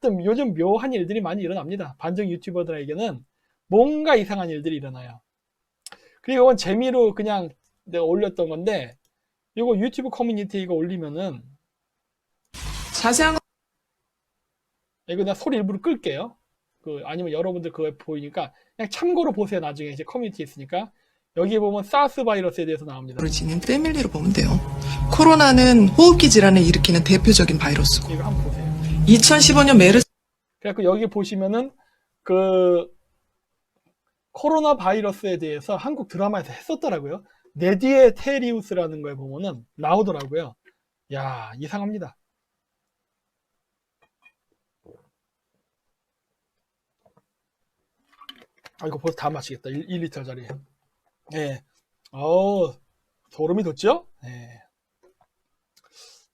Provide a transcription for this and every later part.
어쨌든 요즘 묘한 일들이 많이 일어납니다. 반중 유튜버들에게는 뭔가 이상한 일들이 일어나요. 그리고 이건 재미로 그냥 내가 올렸던 건데, 이거 유튜브 커뮤니티에 이거 올리면은 자세한 거 이거 내가 소리 일부러 끌게요. 아니면 여러분들 그거 보이니까 그냥 참고로 보세요. 나중에 이제 커뮤니티 있으니까. 여기 보면 사스 바이러스에 대해서 나옵니다. 지닌 패밀리로 보면 돼요. 코로나는 호흡기 질환을 일으키는 대표적인 바이러스고 이거 한번 보세요. 2015년 메르스 그래갖고 여기 보시면은 그 코로나 바이러스에 대해서 한국 드라마에서 했었더라고요. 네디에 테리우스라는 거에 보면은 나오더라고요. 야, 이상합니다. 아, 이거 벌써 다 마시겠다. 1리터짜리. 예. 소름이 돋죠? 예.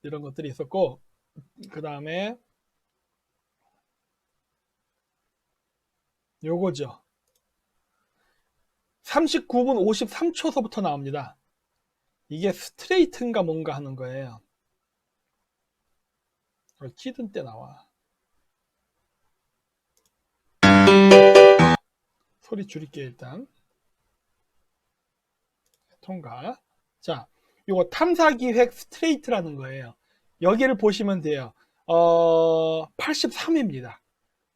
이런 것들이 있었고, 그 다음에, 요거죠. 39분 53초서부터 나옵니다. 이게 스트레이트인가 뭔가 하는 거예요. 찌든 때 나와. 소리 줄일게요, 일단. 통과. 자, 요거 탐사기획 스트레이트라는 거예요. 여기를 보시면 돼요. 83회입니다.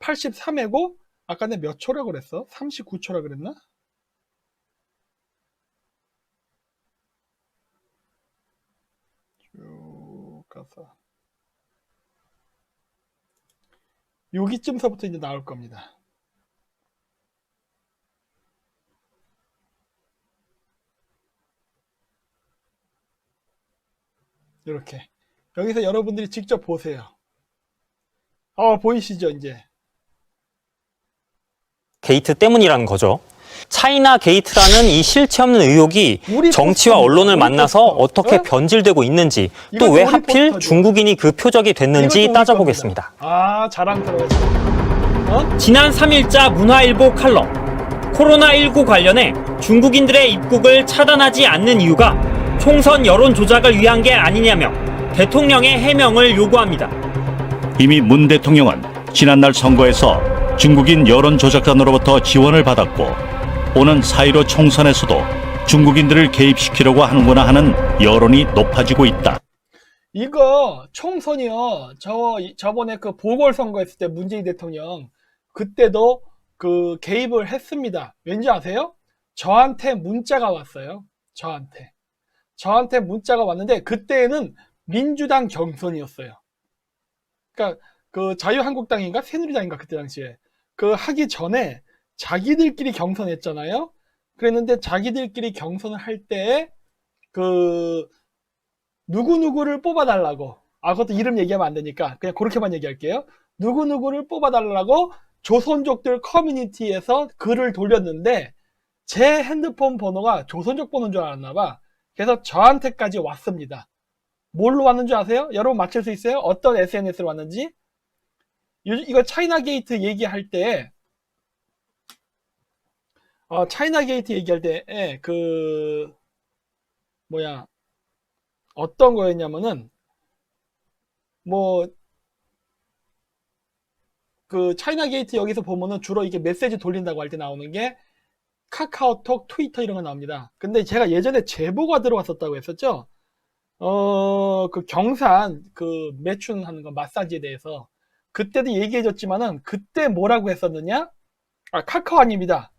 83회고, 아까 내가 몇 초라고 그랬어? 39초라 그랬나? 쭉 가서. 여기쯤서부터 이제 나올 겁니다. 이렇게. 여기서 여러분들이 직접 보세요. 보이시죠, 이제? 게이트 때문이라는 거죠. 차이나 게이트라는 이 실체 없는 의혹이 정치와 언론을 만나서 어떻게 변질되고 있는지, 또 왜 하필 중국인이 그 표적이 됐는지 따져보겠습니다. 자랑스러워요. 지난 3일자 문화일보 칼럼. 코로나19 관련해 중국인들의 입국을 차단하지 않는 이유가 총선 여론 조작을 위한 게 아니냐며 대통령의 해명을 요구합니다. 이미 문 대통령은 지난날 선거에서 중국인 여론 조작단으로부터 지원을 받았고, 오는 4.15 총선에서도 중국인들을 개입시키려고 하는구나 하는 여론이 높아지고 있다. 이거 총선이요. 저번에 그 보궐선거 했을 때 문재인 대통령 그때도 그 개입을 했습니다. 왠지 아세요? 저한테 문자가 왔어요. 저한테 문자가 왔는데 그때는 민주당 경선이었어요. 그러니까 그 자유한국당인가 새누리당인가 그때 당시에 그 하기 전에 자기들끼리 경선했잖아요. 그랬는데 자기들끼리 경선을 할 때 그 누구누구를 뽑아달라고, 그것도 이름 얘기하면 안 되니까 그냥 그렇게만 얘기할게요. 누구누구를 뽑아달라고 조선족들 커뮤니티에서 글을 돌렸는데 제 핸드폰 번호가 조선족 번호인 줄 알았나 봐. 그래서 저한테까지 왔습니다. 뭘로 왔는 줄 아세요? 여러분 맞힐 수 있어요? 어떤 SNS로 왔는지? 이거 차이나 게이트 얘기할 때 차이나 게이트 얘기할 때 어떤 거였냐면은 그 차이나 게이트 여기서 보면은 주로 이게 메시지 돌린다고 할 때 나오는 게 카카오톡, 트위터 이런 거 나옵니다. 근데 제가 예전에 제보가 들어왔었다고 했었죠. 그 경산 그 매춘하는 거 마사지에 대해서 그때도 얘기해줬지만은 그때 뭐라고 했었느냐? 카카오 아닙니다.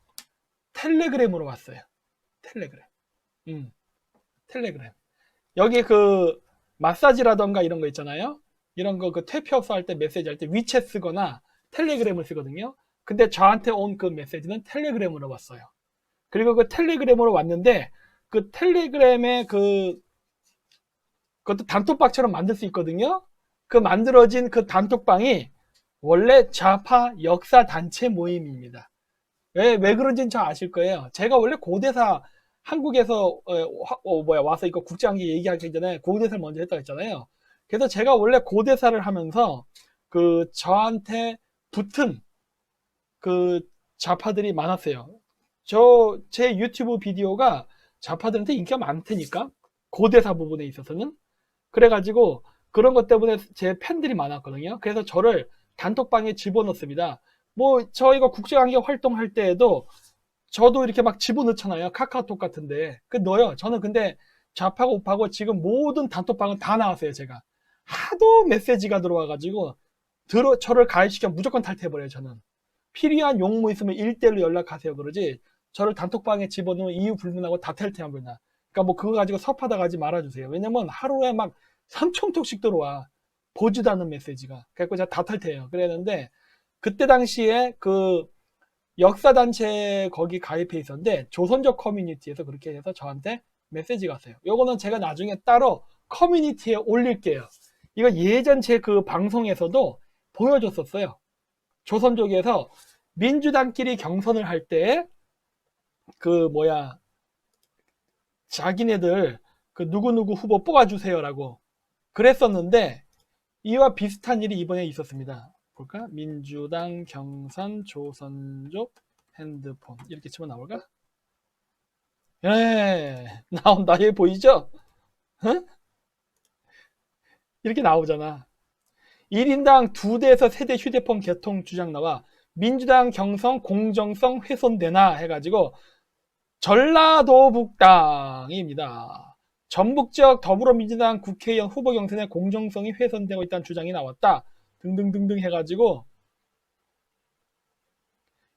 텔레그램으로 왔어요. 텔레그램. 여기 그 마사지라던가 이런 거 있잖아요. 이런 거 그 퇴폐업소 할 때 메시지 할 때 위챗 쓰거나 텔레그램을 쓰거든요. 근데 저한테 온 그 메시지는 텔레그램으로 왔어요. 그리고 그 텔레그램으로 왔는데 그 텔레그램에 그것도 단톡방처럼 만들 수 있거든요. 그 만들어진 그 단톡방이 원래 좌파 역사단체 모임입니다. 왜 그런지는 잘 아실 거예요. 제가 원래 고대사 한국에서 와서 이거 국제관계 얘기하기 전에 고대사를 먼저 했다고 했잖아요. 그래서 제가 원래 고대사를 하면서 그 저한테 붙은 그 좌파들이 많았어요. 제 유튜브 비디오가 좌파들한테 인기가 많다니까, 고대사 부분에 있어서는. 그래가지고 그런 것 때문에 제 팬들이 많았거든요. 그래서 저를 단톡방에 집어넣습니다. 뭐 저희가 국제관계 활동할 때에도 저도 이렇게 막 집어넣잖아요. 카카오톡 같은데. 그 넣어요. 저는 근데 좌파고 우파고 지금 모든 단톡방은 다 나왔어요. 제가 하도 메시지가 들어와가지고 저를 가입시켜 무조건 탈퇴해버려요. 저는 필요한 용무 있으면 1대1로 연락하세요 그러지, 저를 단톡방에 집어넣으면 이유 불문하고 다 탈퇴해버린다. 그러니까 뭐 그거 가지고 섭하다 가지 말아주세요. 왜냐면 하루에 막 3,000통씩 들어와, 보지도 않는 메시지가. 그래서 제가 다 탈퇴해요. 그랬는데 그때 당시에 그 역사단체 거기 가입해 있었는데 조선족 커뮤니티에서 그렇게 해서 저한테 메시지가 왔어요. 요거는 제가 나중에 따로 커뮤니티에 올릴게요. 이거 예전 제 그 방송에서도 보여줬었어요. 조선족에서 민주당끼리 경선을 할 때 그 뭐야, 자기네들 그 누구누구 후보 뽑아주세요라고 그랬었는데 이와 비슷한 일이 이번에 있었습니다. 볼까? 민주당 경선 조선족 핸드폰 이렇게 치면 나올까? 예, 나온다. 얘 보이죠? 응? 이렇게 나오잖아. 1인당 2대에서 3대 휴대폰 개통 주장 나와 민주당 경선 공정성 훼손되나 해가지고 전라도북당입니다. 전북 지역 더불어민주당 국회의원 후보 경선의 공정성이 훼손되고 있다는 주장이 나왔다. 등등등등 해가지고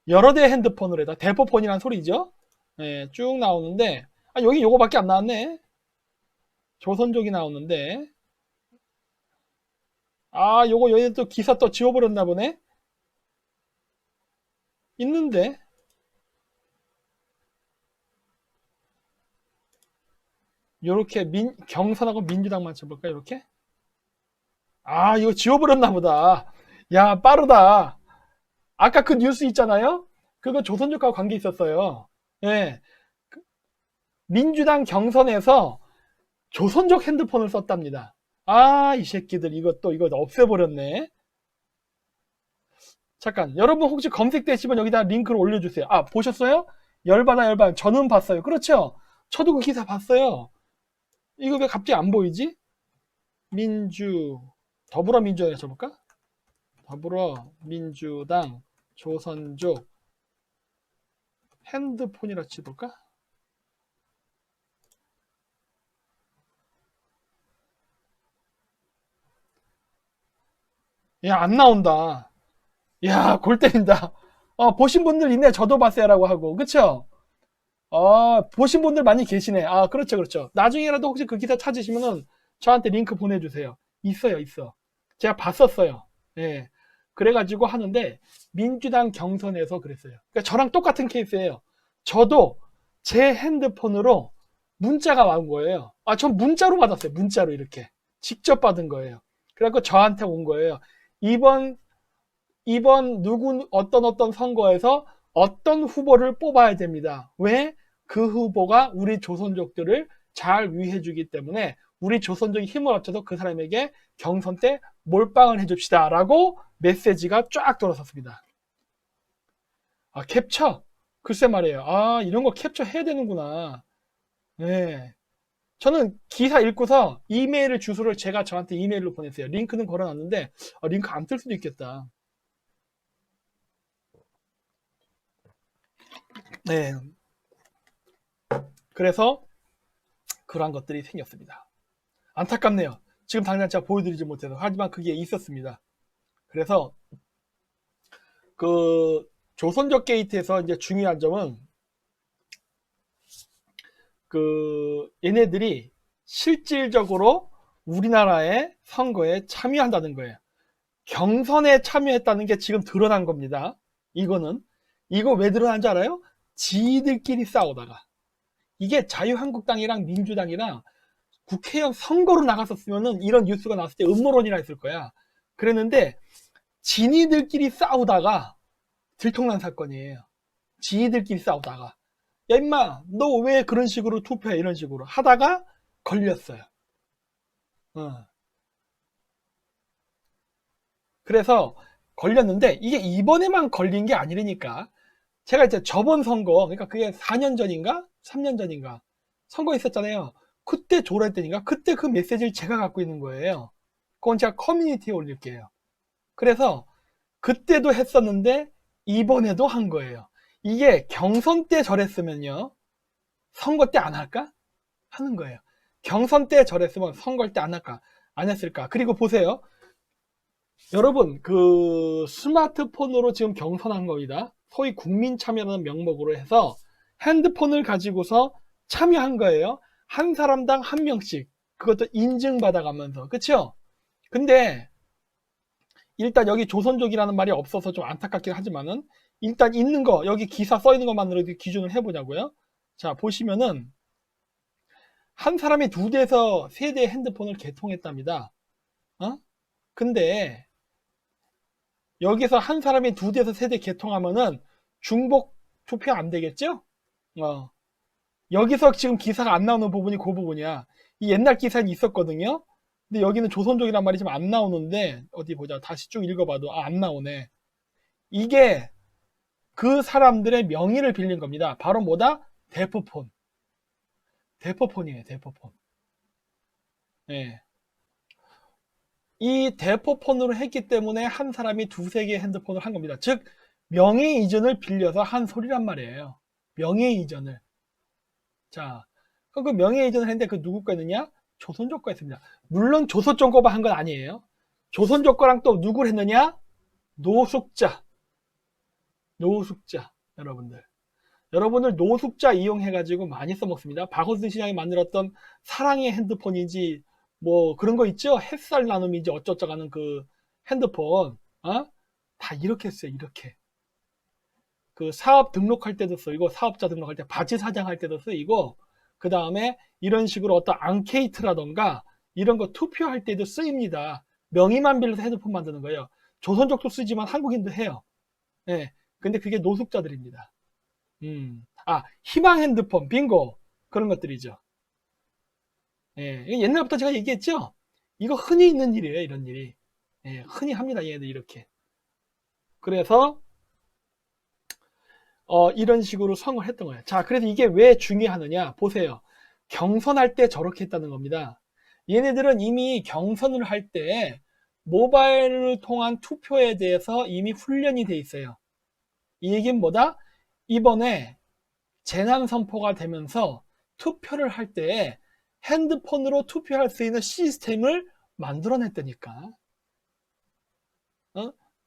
여러 대 핸드폰으로 해다 대포폰이란 소리죠. 예, 쭉 나오는데 여기 요거밖에 안 나왔네. 조선족이 나오는데 요거 여기 또 기사 또 지워버렸나 보네. 있는데 요렇게 경선하고 민주당만 쳐볼까? 요렇게 이거 지워버렸나 보다. 야, 빠르다. 아까 그 뉴스 있잖아요. 그거 조선족하고 관계 있었어요. 예. 민주당 경선에서 조선족 핸드폰을 썼답니다. 이 새끼들 이거 없애버렸네. 잠깐, 여러분 혹시 검색되시면 여기다 링크를 올려주세요. 보셨어요? 열받아. 저는 봤어요. 그렇죠? 저도 그 기사 봤어요. 이거 왜 갑자기 안 보이지? 더불어민주당에 쳐볼까? 더불어민주당 조선족 핸드폰이라 쳐볼까? 야, 안 나온다. 야, 골 때린다. 보신 분들 있네. 저도 봤어요라고 하고. 그쵸? 보신 분들 많이 계시네. 그렇죠. 나중에라도 혹시 그 기사 찾으시면은 저한테 링크 보내주세요. 있어. 제가 봤었어요. 예. 그래가지고 하는데, 민주당 경선에서 그랬어요. 그러니까 저랑 똑같은 케이스예요. 저도 제 핸드폰으로 문자가 온 거예요. 전 문자로 받았어요. 문자로 이렇게. 직접 받은 거예요. 그래갖고 저한테 온 거예요. 이번 어떤 선거에서 어떤 후보를 뽑아야 됩니다. 왜? 그 후보가 우리 조선족들을 잘 위해주기 때문에 우리 조선족이 힘을 합쳐서 그 사람에게 경선 때 몰빵을 해줍시다 라고 메시지가 쫙 돌아섰습니다. 캡처? 글쎄 말이에요. 이런 거 캡처 해야 되는구나. 네. 저는 기사 읽고서 이메일 주소를 제가 저한테 이메일로 보냈어요. 링크는 걸어놨는데 링크 안 뜰 수도 있겠다. 네. 그래서 그러한 것들이 생겼습니다. 안타깝네요. 지금 당장 제가 보여드리지 못해서. 하지만 그게 있었습니다. 그래서 그 조선족 게이트에서 이제 중요한 점은 얘네들이 실질적으로 우리나라의 선거에 참여한다는 거예요. 경선에 참여했다는 게 지금 드러난 겁니다. 이거 왜 드러난 줄 알아요? 지들끼리 싸우다가. 이게 자유한국당이랑 민주당이랑 국회의원 선거로 나갔었으면은 이런 뉴스가 나왔을 때 음모론이라 했을 거야. 그랬는데 지니들끼리 싸우다가 들통난 사건이에요. 지니들끼리 싸우다가 야 임마 너 왜 그런 식으로 투표해 이런 식으로 하다가 걸렸어요. 그래서 걸렸는데 이게 이번에만 걸린 게 아니라니까. 제가 이제 저번 선거, 그러니까 그게 4년 전인가 3년 전인가 선거 있었잖아요. 그때 조례때니까 그때 그 메시지를 제가 갖고 있는 거예요. 그건 제가 커뮤니티에 올릴게요. 그래서 그때도 했었는데 이번에도 한 거예요. 이게 경선 때 저랬으면요, 선거 때 안 할까? 하는 거예요. 경선 때 저랬으면 선거 때 안 할까? 안 했을까? 그리고 보세요. 여러분, 그 스마트폰으로 지금 경선한 겁니다. 소위 국민 참여라는 명목으로 해서 핸드폰을 가지고서 참여한 거예요. 한 사람당 한 명씩. 그것도 인증받아가면서. 그쵸? 근데 일단 여기 조선족이라는 말이 없어서 좀 안타깝긴 하지만은 일단 있는 거, 여기 기사 써 있는 것만으로도 기준을 해보자고요. 자, 보시면은 한 사람이 2대에서 3대의 핸드폰을 개통했답니다. 근데 여기서 한 사람이 2대에서 3대 개통하면은 중복 투표 안 되겠죠? 여기서 지금 기사가 안 나오는 부분이 그 부분이야. 이 옛날 기사는 있었거든요. 근데 여기는 조선족이란 말이 지금 안 나오는데, 어디 보자. 다시 쭉 읽어봐도 안 나오네. 이게 그 사람들의 명의를 빌린 겁니다. 바로 뭐다? 대포폰. 대포폰이에요, 대포폰. 네. 이 대포폰으로 했기 때문에 한 사람이 2-3개의 핸드폰을 한 겁니다. 즉, 명의 이전을 빌려서 한 소리란 말이에요. 명의 이전을. 자, 그 명의 이전을 했는데 그 누구 거 했느냐? 조선족 거 했습니다. 물론 조선족 거만 한 건 아니에요. 조선족 거랑 또 누구를 했느냐? 노숙자. 노숙자. 여러분들 노숙자 이용해가지고 많이 써먹습니다. 박원순 시장이 만들었던 사랑의 핸드폰인지 뭐 그런 거 있죠? 햇살 나눔인지 어쩌저쩌고 하는 그 핸드폰. 다 이렇게 써요. 이렇게. 그 사업 등록할 때도 쓰이고, 사업자 등록할 때, 바지 사장할 때도 쓰이고, 그 다음에 이런 식으로 어떤 앙케이트라던가 이런 거 투표할 때도 쓰입니다. 명의만 빌려서 핸드폰 만드는 거예요. 조선족도 쓰지만 한국인도 해요. 네. 근데 그게 노숙자들입니다. 희망 핸드폰, 빙고. 그런 것들이죠. 예, 옛날부터 제가 얘기했죠? 이거 흔히 있는 일이에요, 이런 일이. 예, 흔히 합니다, 얘네들 이렇게. 그래서, 이런 식으로 성을 했던 거예요. 자, 그래서 이게 왜 중요하느냐? 보세요. 경선할 때 저렇게 했다는 겁니다. 얘네들은 이미 경선을 할 때 모바일을 통한 투표에 대해서 이미 훈련이 돼 있어요. 이 얘기는 뭐다? 이번에 재난 선포가 되면서 투표를 할 때 핸드폰으로 투표할 수 있는 시스템을 만들어냈다니까.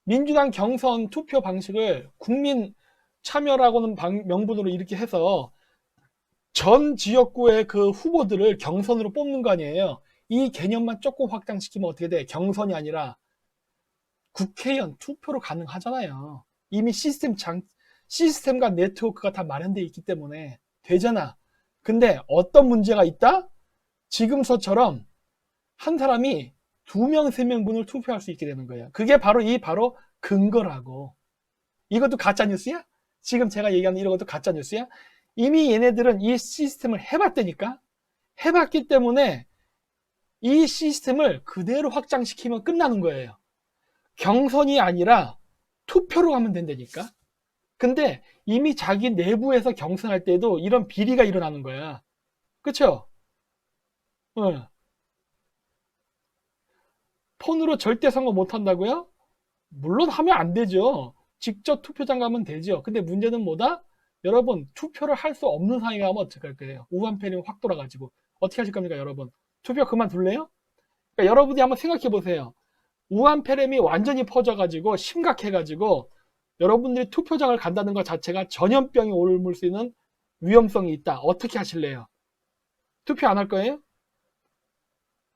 민주당 경선 투표 방식을 국민 참여라고는 명분으로 이렇게 해서 전 지역구의 그 후보들을 경선으로 뽑는 거 아니에요. 이 개념만 조금 확장시키면 어떻게 돼? 경선이 아니라 국회의원 투표로 가능하잖아요. 이미 시스템과 네트워크가 다 마련되어 있기 때문에 되잖아. 근데 어떤 문제가 있다? 지금서처럼 한 사람이 2명, 3명분을 투표할 수 있게 되는 거예요. 그게 바로 근거라고. 이것도 가짜뉴스야? 지금 제가 얘기하는 이런 것도 가짜뉴스야? 이미 얘네들은 이 시스템을 해봤다니까? 해봤기 때문에 이 시스템을 그대로 확장시키면 끝나는 거예요. 경선이 아니라 투표로 가면 된다니까? 근데 이미 자기 내부에서 경선할 때도 이런 비리가 일어나는 거야. 그쵸? 폰으로 절대 선거 못 한다고요? 물론 하면 안 되죠. 직접 투표장 가면 되죠. 근데 문제는 뭐다? 여러분, 투표를 할 수 없는 상황에 가면 어떡할 거예요? 우한폐렴이 확 돌아가지고. 어떻게 하실 겁니까, 여러분? 투표 그만둘래요? 그러니까 여러분이 한번 생각해 보세요. 우한폐렴이 완전히 퍼져가지고 심각해가지고 여러분들이 투표장을 간다는 것 자체가 전염병이 옮을 수 있는 위험성이 있다. 어떻게 하실래요? 투표 안 할 거예요?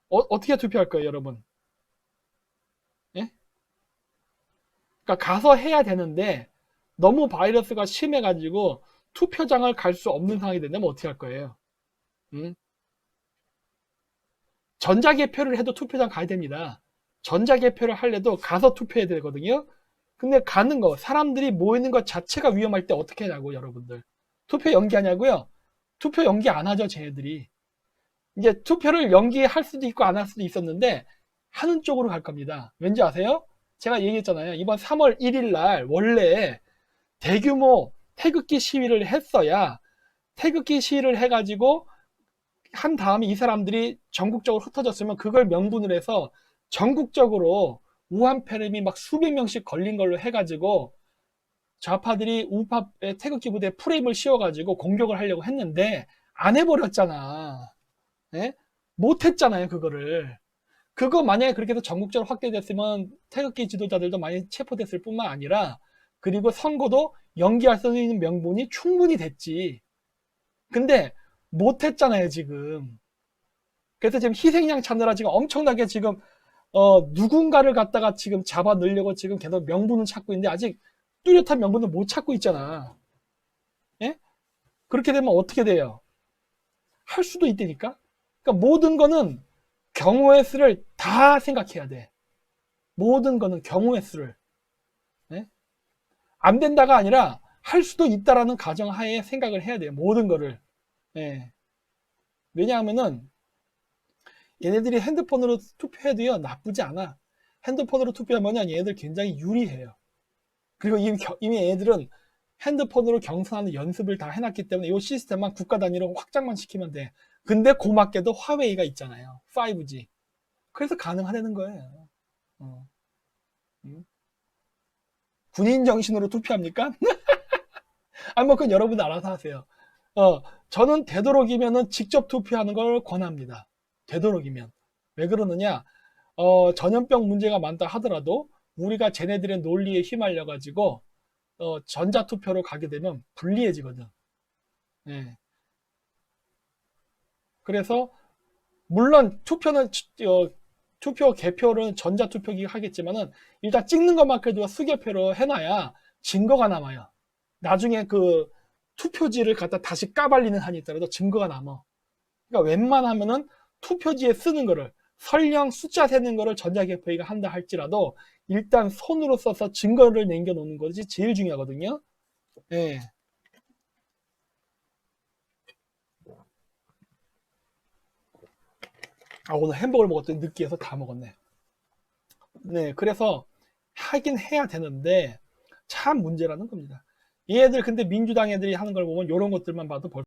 어떻게 투표할 거예요, 여러분? 예? 그러니까 가서 해야 되는데 너무 바이러스가 심해가지고 투표장을 갈 수 없는 상황이 된다면 어떻게 할 거예요? 전자개표를 해도 투표장 가야 됩니다. 전자개표를 하려도 가서 투표해야 되거든요. 근데 가는 거, 사람들이 모이는 것 자체가 위험할 때 어떻게 하냐고, 여러분들. 투표 연기하냐고요? 투표 연기 안 하죠, 쟤네들이. 이제 투표를 연기할 수도 있고 안 할 수도 있었는데 하는 쪽으로 갈 겁니다. 왠지 아세요? 제가 얘기했잖아요. 이번 3월 1일 날 원래 대규모 태극기 시위를 했어야, 태극기 시위를 해가지고 한 다음에 이 사람들이 전국적으로 흩어졌으면 그걸 명분으로 해서 전국적으로 우한폐렴이 막 수백 명씩 걸린 걸로 해가지고 좌파들이 우파의 태극기 부대에 프레임을 씌워가지고 공격을 하려고 했는데 안 해버렸잖아. 예? 못했잖아요, 그거를. 그거 만약에 그렇게 해서 전국적으로 확대됐으면 태극기 지도자들도 많이 체포됐을 뿐만 아니라 그리고 선거도 연기할 수 있는 명분이 충분히 됐지. 근데 못했잖아요, 지금. 그래서 지금 희생양 찾느라 지금 엄청나게 지금 누군가를 갖다가 지금 잡아 넣으려고 지금 계속 명분을 찾고 있는데 아직 뚜렷한 명분을 못 찾고 있잖아. 예? 그렇게 되면 어떻게 돼요? 할 수도 있다니까? 그러니까 모든 거는 경우의 수를 다 생각해야 돼. 모든 거는 경우의 수를. 예? 안 된다가 아니라 할 수도 있다라는 가정하에 생각을 해야 돼요. 모든 거를. 예. 왜냐하면은 얘네들이 핸드폰으로 투표해도요 나쁘지 않아. 핸드폰으로 투표하면 얘네들 굉장히 유리해요. 그리고 이미 얘네들은 핸드폰으로 경선하는 연습을 다 해놨기 때문에 이 시스템만 국가 단위로 확장만 시키면 돼. 근데 고맙게도 화웨이가 있잖아요. 5G. 그래서 가능하다는 거예요. 군인 정신으로 투표합니까? 아니 뭐 그건 여러분 알아서 하세요. 저는 되도록이면은 직접 투표하는 걸 권합니다. 되도록이면. 왜 그러느냐? 전염병 문제가 많다 하더라도 우리가 쟤네들의 논리에 휘말려 가지고 전자투표로 가게 되면 불리해지거든. 예. 그래서 물론 투표는 투표 개표는 전자투표기 하겠지만은 일단 찍는 것만큼도 수개표로 해놔야 증거가 남아요. 나중에 그 투표지를 갖다 다시 까발리는 한이 있더라도 증거가 남아. 그러니까 웬만하면은 투표지에 쓰는 거를 설령 숫자 세는 거를 전자개표기가 한다 할지라도 일단 손으로 써서 증거를 남겨놓는 것이 제일 중요하거든요. 예. 오늘 햄버거를 먹었더니 느끼해서 다 먹었네. 네, 그래서 하긴 해야 되는데 참 문제라는 겁니다. 얘들 근데 민주당 애들이 하는 걸 보면 이런 것들만 봐도